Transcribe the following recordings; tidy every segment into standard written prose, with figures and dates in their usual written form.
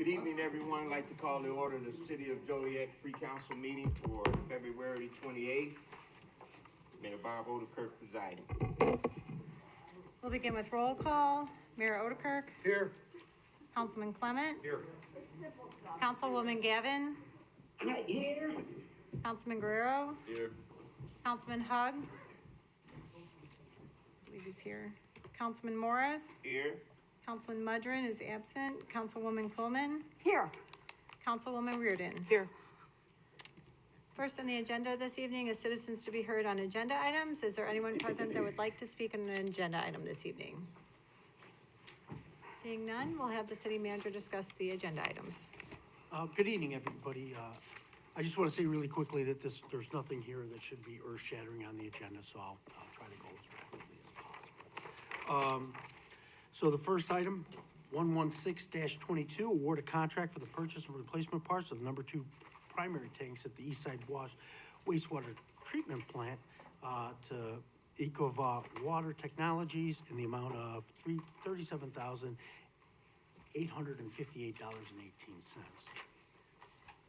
Good evening, everyone. I'd like to call to order the City of Joliet Free Council meeting for February 28th. Mayor Bob Odekirk presiding. We'll begin with roll call. Mayor Odekirk. Here. Councilman Clement. Here. Councilwoman Gavin. Here. Councilman Guerrero. Here. Councilman Hug. I believe he's here. Councilman Morris. Here. Councilman Mudrin is absent. Councilwoman Coleman. Here. Councilwoman Reardon. Here. First on the agenda this evening is citizens to be heard on agenda items. Is there anyone present that would like to speak on an agenda item this evening? Seeing none, we'll have the city manager discuss the agenda items. Good evening, everybody. I just want to say really quickly that there's nothing here that should be earth-shattering on the agenda, so I'll try to go as rapidly as possible. So the first item, 116-22, award a contract for the purchase and replacement parts of the number 2 primary tanks at the Eastside Wastewater Treatment Plant to Ecova Water Technologies in the amount of $37,858.18.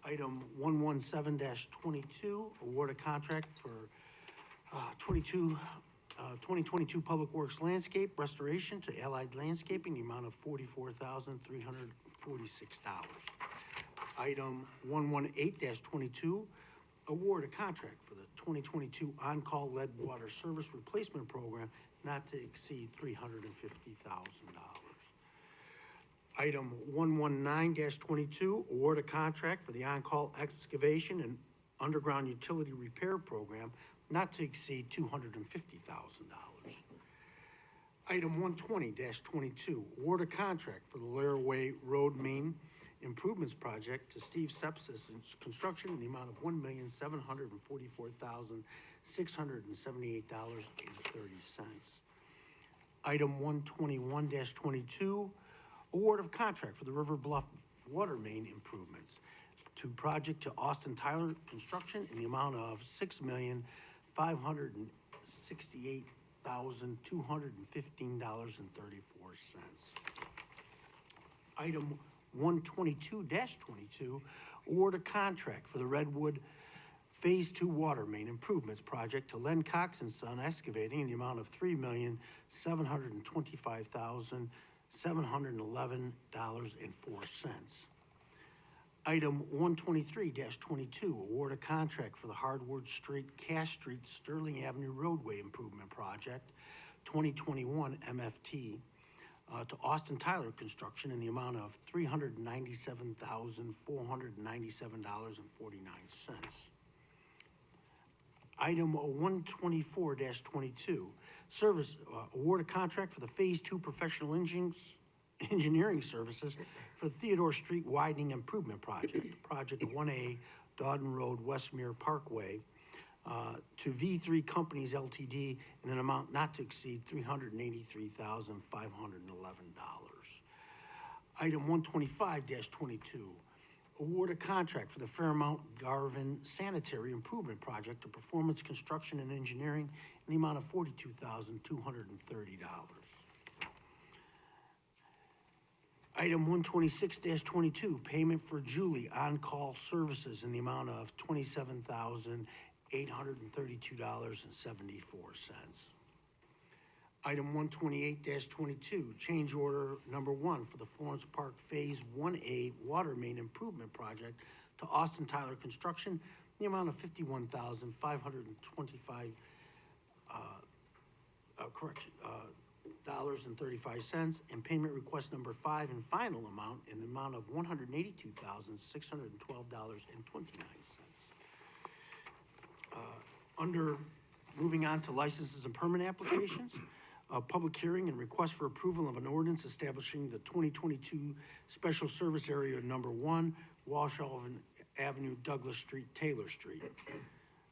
Item 117-22, award a contract for 2022 Public Works Landscape Restoration to Allied Landscaping, the amount of $44,346. Item 118-22, award a contract for the 2022 On-Call Lead Water Service Replacement Program not to exceed $350,000. Item 119-22, award a contract for the on-call excavation and underground utility repair program not to exceed $250,000. Item 120-22, award a contract for the Laraway Road Main Improvements Project to Steve Sepsis and Construction in the amount of $1,744,678.30. Item 121-22, award of contract for the River Bluff Water Main Improvements to project to Austin Tyler Construction in the amount of $6,568,215.34. Item 122-22, award a contract for the Redwood Phase 2 Water Main Improvements Project to Len Cox and Son Excavating in the amount of $3,725,711.04. Item 123-22, award a contract for the Hardwood Street, Cash Street, Sterling Avenue Roadway Improvement Project, 2021 MFT, to Austin Tyler Construction in the amount of $397,497.49. Item 124-22, service, award a contract for the Phase 2 Professional Engineering Services for the Theodore Street Widening Improvement Project, Project 1A, Dawden Road, Westmere Parkway, to V3 Companies LTD in an amount not to exceed $383,511. Item 125-22, award a contract for the Fairmount Garven Sanitary Improvement Project to Performance Construction and Engineering in the amount of $42,230. Item 126-22, payment for Julie on-call services in the amount of $27,832.74. Item 128-22, change order number 1 for the Florence Park Phase 1A Water Main Improvement Project to Austin Tyler Construction in the amount of $51,525, $35, and payment request number 5 and final amount in the amount of $182,612.29. Moving on to licenses and permit applications, public hearing and request for approval of an ordinance establishing the 2022 Special Service Area Number 1, Walshaven Avenue, Douglas Street, Taylor Street.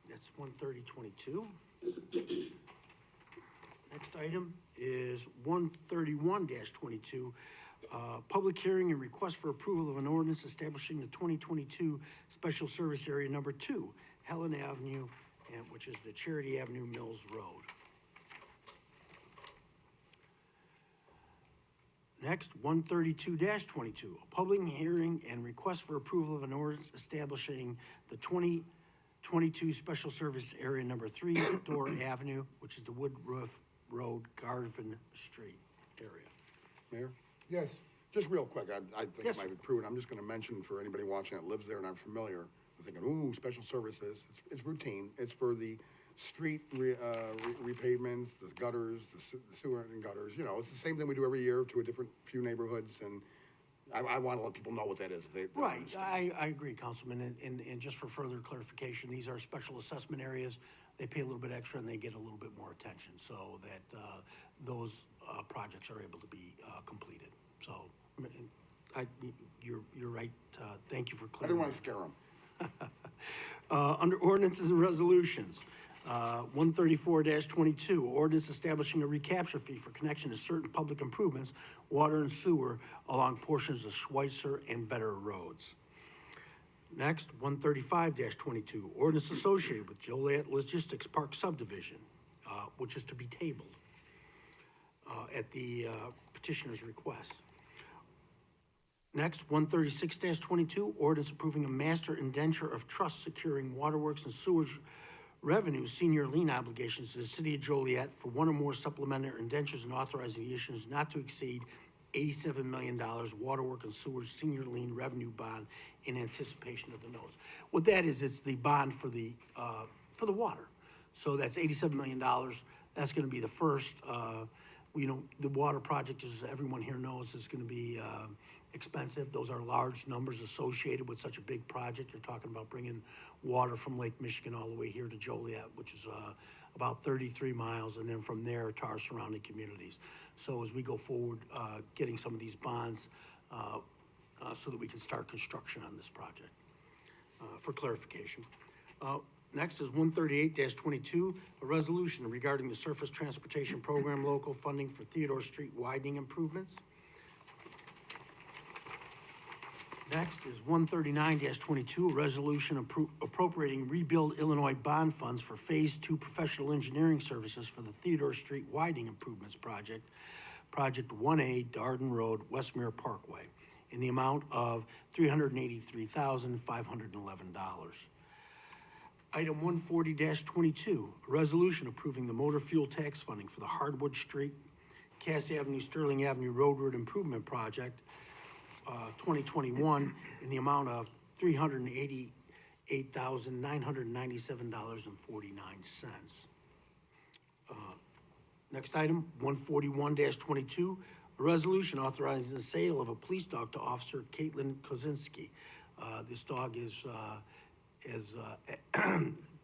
That's 13022. Next item is 131-22, public hearing and request for approval of an ordinance establishing the 2022 Special Service Area Number 2, Helen Avenue, which is the Charity Avenue Mills Road. Next, 132-22, a public hearing and request for approval of an ordinance establishing the 2022 Special Service Area Number 3, Theodore Avenue, which is the Wood Roof Road, Garven Street area. Mayor? Yes. Just real quick, I think Yes. it might be prudent, I'm just gonna mention for anybody watching that lives there and I'm familiar, I'm thinking, ooh, special services, it's routine, it's for the street repavements, the gutters, the sewer and gutters, you know, it's the same thing we do every year to a different few neighborhoods, and I wanna let people know what that is, if they don't Right, understand. I agree, Councilman, and just for further clarification, these are special assessment areas. They pay a little bit extra and they get a little bit more attention, so that, those, projects are able to be, completed. So, you're right, thank you for I clearing. didn't wanna scare them. Under ordinances and resolutions, 134-22, ordinance establishing a recapture fee for connection to certain public improvements, water and sewer along portions of Schweitzer and Vetter roads. Next, 135-22, ordinance associated with Joliet Logistics Park subdivision, which is to be tabled at the petitioner's request. Next, 136-22, ordinance approving a master indenture of trust securing waterworks and sewage revenue senior lien obligations to the city of Joliet for one or more supplementary indentures and authorizing the issuance not to exceed $87 million waterwork and sewage senior lien revenue bond in anticipation of the notes. What that is, it's the bond for the water. So that's $87 million. That's gonna be the first, you know, the water project, as everyone here knows, is gonna be, expensive. Those are large numbers associated with such a big project. You're talking about bringing water from Lake Michigan all the way here to Joliet, which is about 33 miles, and then from there to our surrounding communities. So as we go forward, getting some of these bonds so that we can start construction on this project, for clarification. Next is 138-22, a resolution regarding the Surface Transportation Program local funding for Theodore Street widening improvements. Next is 139-22, a resolution appropriating Rebuild Illinois bond funds for Phase 2 professional engineering services for the Theodore Street widening improvements project, Project 1A, Darden Road, Westmere Parkway, in the amount of $383,511. Item 140-22, a resolution approving the motor fuel tax funding for the Hardwood Street, Cass Avenue, Sterling Avenue Road Improvement Project, 2021, in the amount of $388,997.49. Next item, 141-22, a resolution authorizing the sale of a police dog to Officer Caitlin Kozinski. This dog has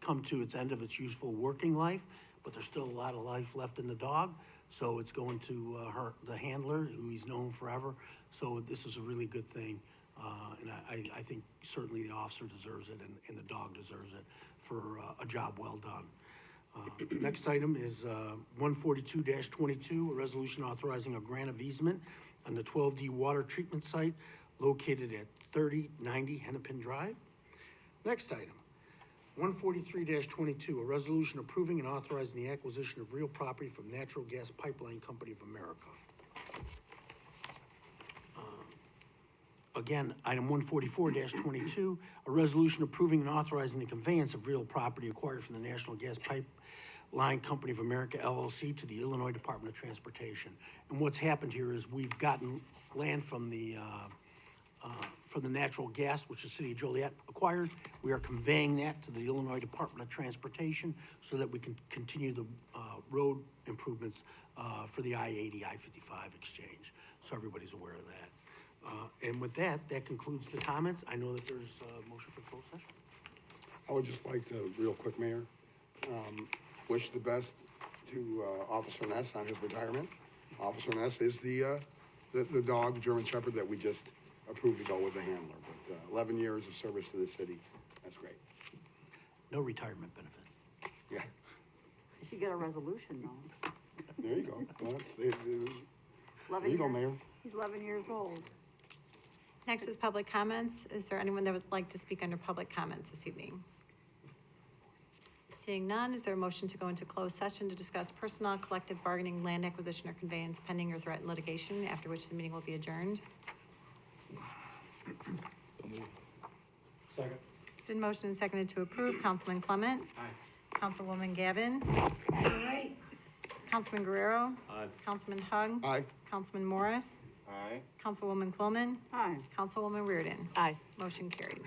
come to its end of its useful working life, but there's still a lot of life left in the dog. So it's going to the handler, who he's known forever. So this is a really good thing. And I think certainly the officer deserves it and the dog deserves it for a job well done. Next item is 142-22, a resolution authorizing a grant of easement on the 12D water treatment site located at 3090 Hennepin Drive. Next item, 143-22, a resolution approving and authorizing the acquisition of real property from Natural Gas Pipeline Company of America. Again, item 144-22, a resolution approving and authorizing the conveyance of real property acquired from the National Gas Pipeline Company of America, LLC, to the Illinois Department of Transportation. And what's happened here is we've gotten land from the natural gas, which the city of Joliet acquired. We are conveying that to the Illinois Department of Transportation so that we can continue the road improvements for the I-80, I-55 exchange. So everybody's aware of that. And with that, that concludes the comments. I know that there's a motion for closed session. I would just like to, real quick, Mayor, wish the best to Officer Ness on his retirement. Officer Ness is the dog, the German Shepherd, that we just approved to go with the handler. But 11 years of service to the city, that's great. No retirement benefit. Yeah, You should get a resolution, though. there you go. Well, there 11 you go, years- Mayor. He's 11 years old. Next is public comments. Is there anyone that would like to speak under public comments this evening? Seeing none, is there a motion to go into closed session to discuss personnel, collective bargaining, land acquisition, or conveyance pending or threatened litigation, after which the meeting will be adjourned? Second. Been motioned and seconded to approve. Councilman Clement? Aye. Councilwoman Gavin? Councilman Guerrero? Aye. Councilman Hug? Aye. Councilman Morris? Aye. Councilwoman Quillman? Aye. Councilwoman Reardon? Aye. Motion carried.